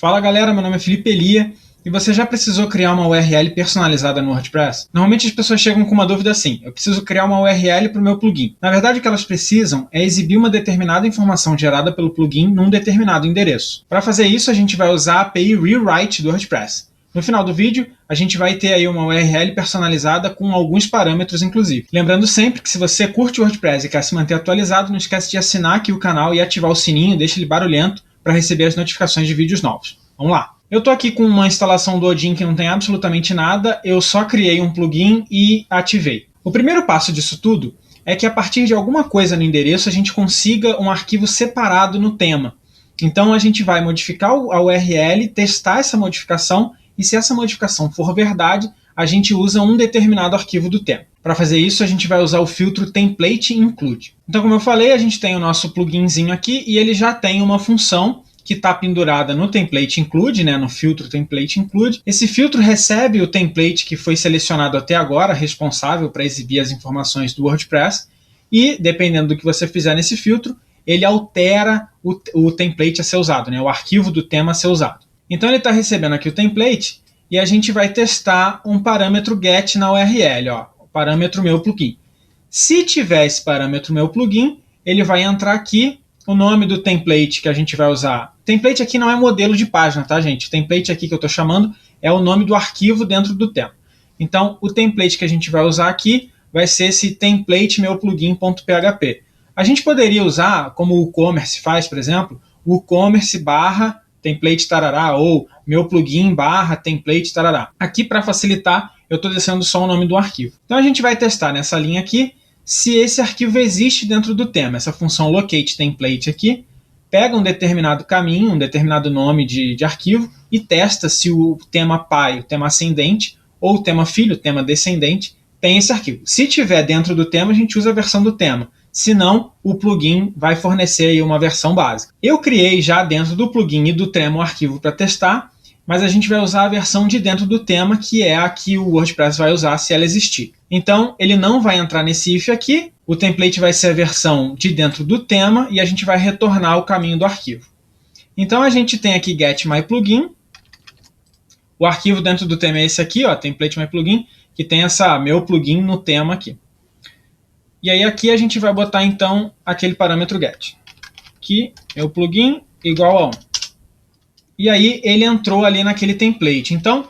Fala galera, meu nome é Felipe Elia e você já precisou criar uma URL personalizada no WordPress? Normalmente as pessoas chegam com uma dúvida assim: eu preciso criar uma URL para o meu plugin. Na verdade o que elas precisam é exibir uma determinada informação gerada pelo plugin num determinado endereço. Para fazer isso a gente vai usar a API Rewrite do WordPress. No final do vídeo, a gente vai ter aí uma URL personalizada com alguns parâmetros, inclusive. Lembrando sempre que se você curte o WordPress e quer se manter atualizado, não esquece de assinar aqui o canal e ativar o sininho, deixa ele barulhento para receber as notificações de vídeos novos. Vamos lá! Eu estou aqui com uma instalação do Odin que não tem absolutamente nada, eu só criei um plugin e ativei. O primeiro passo disso tudo é que a partir de alguma coisa no endereço a gente consiga um arquivo separado no tema. Então a gente vai modificar a URL, testar essa modificação e se essa modificação for verdade, a gente usa um determinado arquivo do tema. Para fazer isso, a gente vai usar o filtro Template Include. Então, como eu falei, a gente tem o nosso pluginzinho aqui e ele já tem uma função que está pendurada no Template Include, no filtro Template Include. Esse filtro recebe o template que foi selecionado até agora, responsável para exibir as informações do WordPress, e, dependendo do que você fizer nesse filtro, ele altera o template a ser usado, o arquivo do tema a ser usado. Então ele está recebendo aqui o template e a gente vai testar um parâmetro get na URL, o parâmetro meu plugin. Se tiver esse parâmetro meu plugin, ele vai entrar aqui, o nome do template que a gente vai usar. Template aqui não é modelo de página, tá, gente? O template aqui que eu estou chamando é o nome do arquivo dentro do tema. Então o template que a gente vai usar aqui vai ser esse template meu plugin.php. A gente poderia usar, como o WooCommerce faz, por exemplo, o WooCommerce barra template tarará ou meu plugin barra template tarará. Aqui, para facilitar, eu estou descendo só o nome do arquivo. Então a gente vai testar nessa linha aqui se esse arquivo existe dentro do tema. Essa função locate template aqui pega um determinado caminho, um determinado nome de arquivo e testa se o tema pai, o tema ascendente, ou o tema filho, o tema descendente, tem esse arquivo. Se tiver dentro do tema, a gente usa a versão do tema. Se não, o plugin vai fornecer aí uma versão básica. Eu criei já dentro do plugin e do tema o arquivo para testar, mas a gente vai usar a versão de dentro do tema, que é a que o WordPress vai usar se ela existir. Então, ele não vai entrar nesse if aqui, o template vai ser a versão de dentro do tema e a gente vai retornar o caminho do arquivo. Então, a gente tem aqui getMyPlugin, o arquivo dentro do tema é esse aqui, template myplugin, que tem essa meu plugin no tema aqui. E aí aqui a gente vai botar então aquele parâmetro get, que é o plugin igual a 1. E aí ele entrou ali naquele template. Então,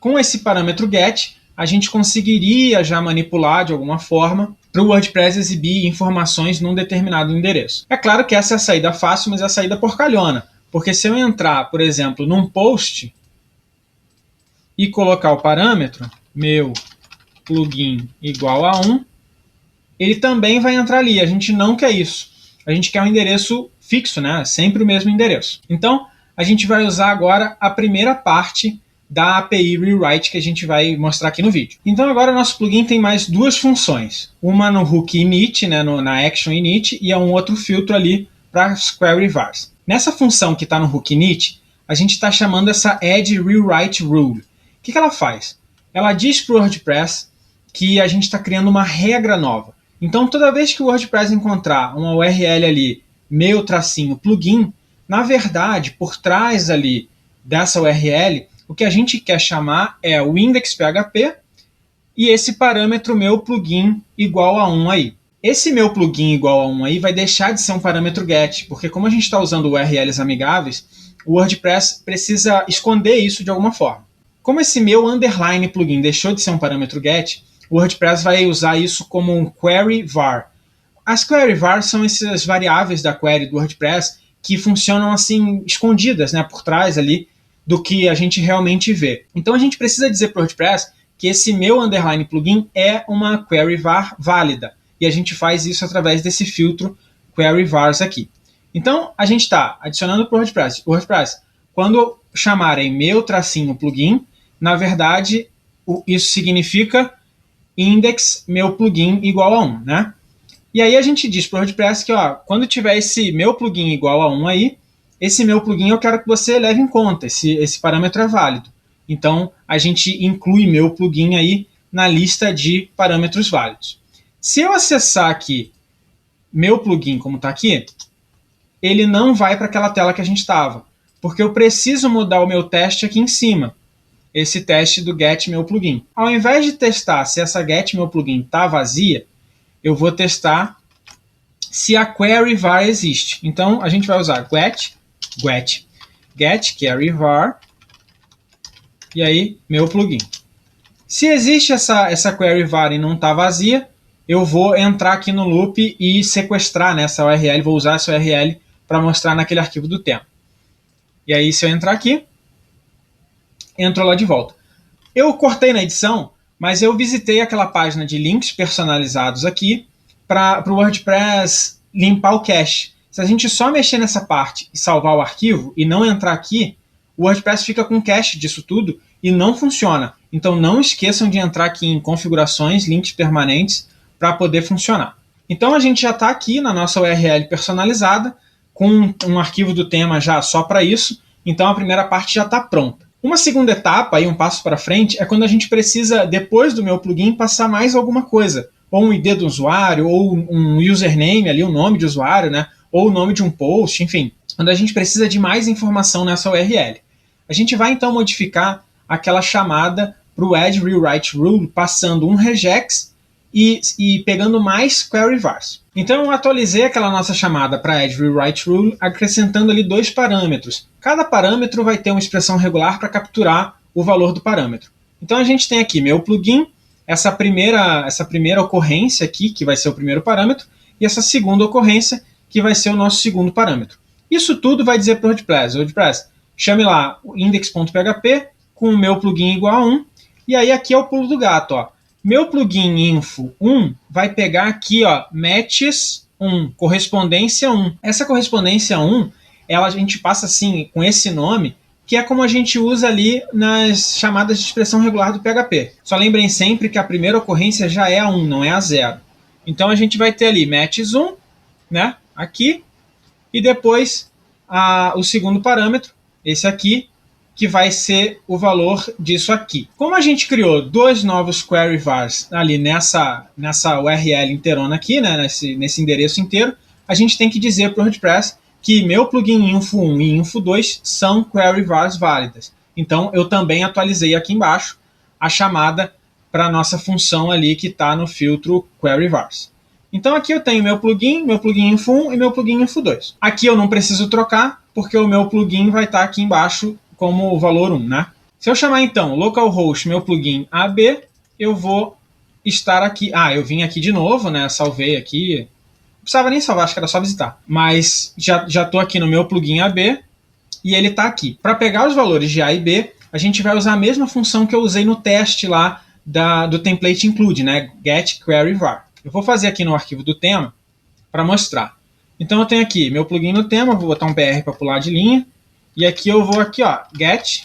com esse parâmetro get, a gente conseguiria já manipular de alguma forma para o WordPress exibir informações num determinado endereço. É claro que essa é a saída fácil, mas é a saída porcalhona. Porque se eu entrar, por exemplo, num post e colocar o parâmetro meu plugin igual a 1, ele também vai entrar ali. A gente não quer isso. A gente quer um endereço fixo, sempre o mesmo endereço. Então, a gente vai usar agora a primeira parte da API Rewrite que a gente vai mostrar aqui no vídeo. Então, agora o nosso plugin tem mais duas funções. Uma no hook init, na action init, e um outro filtro ali para as query vars. Nessa função que está no hook init, a gente está chamando essa add rewrite rule. O que ela faz? Ela diz para o WordPress que a gente está criando uma regra nova. Então, toda vez que o WordPress encontrar uma URL ali, meu-plugin, na verdade, por trás ali dessa URL, o que a gente quer chamar é o index.php e esse parâmetro meu plugin igual a 1 aí. Esse meu plugin igual a 1 aí vai deixar de ser um parâmetro get, porque como a gente está usando URLs amigáveis, o WordPress precisa esconder isso de alguma forma. Como esse meu underline plugin deixou de ser um parâmetro get, o WordPress vai usar isso como um query var. As query vars são essas variáveis da query do WordPress que funcionam assim escondidas, por trás ali do que a gente realmente vê. Então a gente precisa dizer para o WordPress que esse meu underline plugin é uma query var válida. E a gente faz isso através desse filtro query vars aqui. Então a gente está adicionando para o WordPress. O WordPress, quando chamarem meu-plugin, na verdade isso significa index meu plugin igual a 1, E aí a gente diz para o WordPress que, quando tiver esse meu plugin igual a 1 aí, esse meu plugin eu quero que você leve em conta, esse parâmetro é válido. Então a gente inclui meu plugin aí na lista de parâmetros válidos. Se eu acessar aqui meu plugin como está aqui, ele não vai para aquela tela que a gente estava. Porque eu preciso mudar o meu teste aqui em cima, esse teste do get meu plugin. Ao invés de testar se essa get meu plugin está vazia, eu vou testar se a query var existe. Então a gente vai usar get query var e aí meu plugin. Se existe essa query var e não está vazia, eu vou entrar aqui no loop e sequestrar nessa URL, vou usar essa URL para mostrar naquele arquivo do tema. E aí, se eu entrar aqui, entro lá de volta. Eu cortei na edição, mas eu visitei aquela página de links personalizados aqui para o WordPress limpar o cache. Se a gente só mexer nessa parte e salvar o arquivo e não entrar aqui, o WordPress fica com cache disso tudo e não funciona. Então não esqueçam de entrar aqui em configurações, links permanentes, para poder funcionar. Então a gente já está aqui na nossa URL personalizada, com um arquivo do tema já só para isso, então a primeira parte já está pronta. Uma segunda etapa, aí um passo para frente, é quando a gente precisa, depois do meu plugin, passar mais alguma coisa. Ou um ID do usuário, ou um username ali, o nome de usuário, né? Ou o nome de um post, enfim. Quando a gente precisa de mais informação nessa URL. A gente vai então modificar aquela chamada para o add rewrite rule, passando um regex e pegando mais query vars. Então eu atualizei aquela nossa chamada para add rewrite rule, acrescentando ali 2 parâmetros. Cada parâmetro vai ter uma expressão regular para capturar o valor do parâmetro. Então a gente tem aqui meu plugin, essa primeira ocorrência aqui, que vai ser o primeiro parâmetro, e essa segunda ocorrência, que vai ser o nosso segundo parâmetro. Isso tudo vai dizer para o WordPress, chame lá o index.php com o meu plugin igual a 1, e aí aqui é o pulo do gato, ó. Meu plugin info 1 vai pegar aqui, ó, matches 1, correspondência 1. Essa correspondência 1, a gente passa assim, com esse nome, que é como a gente usa ali nas chamadas de expressão regular do PHP. Só lembrem sempre que a primeira ocorrência já é a 1, não é a 0. Então a gente vai ter ali matches 1, né, aqui, e depois o segundo parâmetro, esse aqui, que vai ser o valor disso aqui. Como a gente criou 2 novos query vars ali nessa URL inteirona aqui, né, nesse endereço inteiro, a gente tem que dizer para o WordPress que meu plugin info 1 e info 2 são query vars válidas. Então eu também atualizei aqui embaixo a chamada para a nossa função ali que está no filtro query vars. Então aqui eu tenho meu plugin info 1 e meu plugin info 2. Aqui eu não preciso trocar, porque o meu plugin vai estar aqui embaixo como o valor 1, né? Se eu chamar então localhost meu plugin AB, eu vou estar aqui. Eu vim aqui de novo, né? Salvei aqui. Não precisava nem salvar, acho que era só visitar. Mas já estou aqui no meu plugin AB e ele está aqui. Para pegar os valores de A e B, a gente vai usar a mesma função que eu usei no teste lá do template include, né? Get query var. Eu vou fazer aqui no arquivo do tema para mostrar. Então eu tenho aqui meu plugin no tema, vou botar um BR para pular de linha. E aqui eu vou aqui, ó, get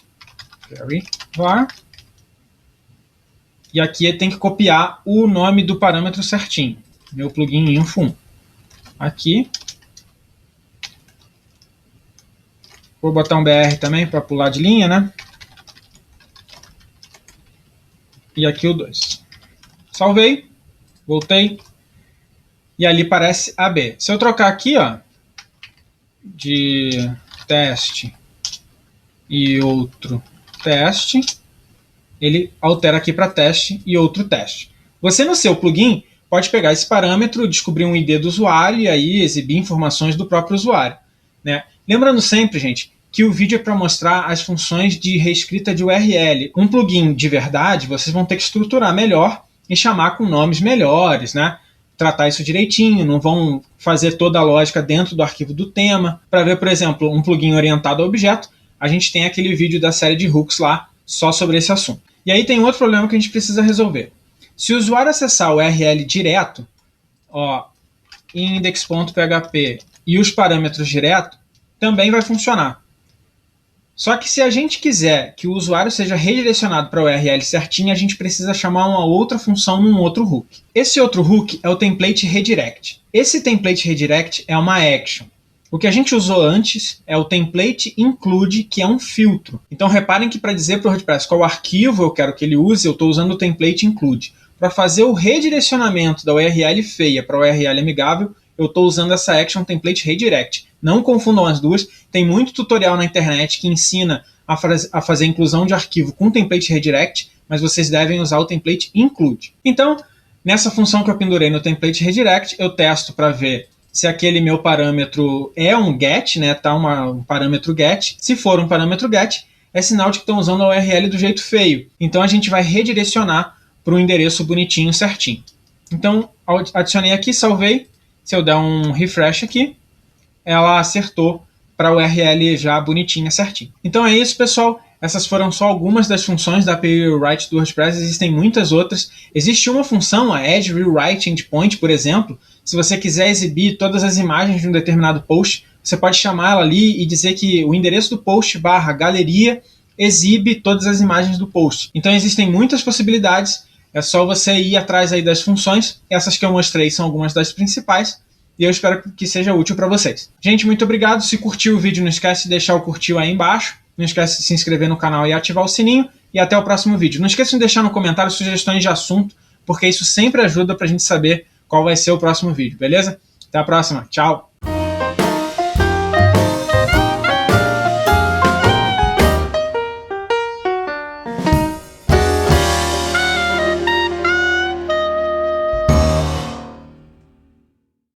query var. E aqui tem que copiar o nome do parâmetro certinho. Meu plugin info 1. Aqui. Vou botar um BR também para pular de linha, né? E aqui o 2. Salvei. Voltei. E ali parece AB. Se eu trocar aqui, ó, de teste e outro teste, ele altera aqui para teste e outro teste. Você no seu plugin pode pegar esse parâmetro, descobrir um ID do usuário e aí exibir informações do próprio usuário, né? Lembrando sempre, gente, que o vídeo é para mostrar as funções de reescrita de URL. Um plugin de verdade, vocês vão ter que estruturar melhor e chamar com nomes melhores, né? Tratar isso direitinho, não vão fazer toda a lógica dentro do arquivo do tema. Para ver, por exemplo, um plugin orientado a objeto, a gente tem aquele vídeo da série de hooks lá, só sobre esse assunto. E aí tem outro problema que a gente precisa resolver. Se o usuário acessar o URL direto, ó, index.php e os parâmetros direto, também vai funcionar. Só que se a gente quiser que o usuário seja redirecionado para o URL certinho, a gente precisa chamar uma outra função num outro hook. Esse outro hook é o template redirect. Esse template redirect é uma action. O que a gente usou antes é o template include, que é um filtro. Então reparem que para dizer para o WordPress qual arquivo eu quero que ele use, eu estou usando o template include. Para fazer o redirecionamento da URL feia para a URL amigável, eu estou usando essa action template redirect. Não confundam as duas, tem muito tutorial na internet que ensina a fazer inclusão de arquivo com template redirect, mas vocês devem usar o template include. Então, nessa função que eu pendurei no template redirect, eu testo para ver se aquele meu parâmetro é um get, né? Tá um parâmetro get. Se for um parâmetro get, é sinal de que estão usando a URL do jeito feio. Então a gente vai redirecionar para o endereço bonitinho, certinho. Então, adicionei aqui, salvei. Se eu der um refresh aqui, ela acertou para a URL já bonitinha, certinho. Então é isso, pessoal. Essas foram só algumas das funções da API Rewrite do WordPress, existem muitas outras. Existe uma função, a Edge Rewrite Endpoint, por exemplo. Se você quiser exibir todas as imagens de um determinado post, você pode chamar ela ali e dizer que o endereço do post / galeria exibe todas as imagens do post. Então existem muitas possibilidades, é só você ir atrás aí das funções. Essas que eu mostrei são algumas das principais e eu espero que seja útil para vocês. Gente, muito obrigado. Se curtiu o vídeo, não esquece de deixar o curtir aí embaixo. Não esquece de se inscrever no canal e ativar o sininho. E até o próximo vídeo. Não esqueça de deixar no comentário sugestões de assunto, porque isso sempre ajuda para a gente saber qual vai ser o próximo vídeo, beleza? Até a próxima. Tchau!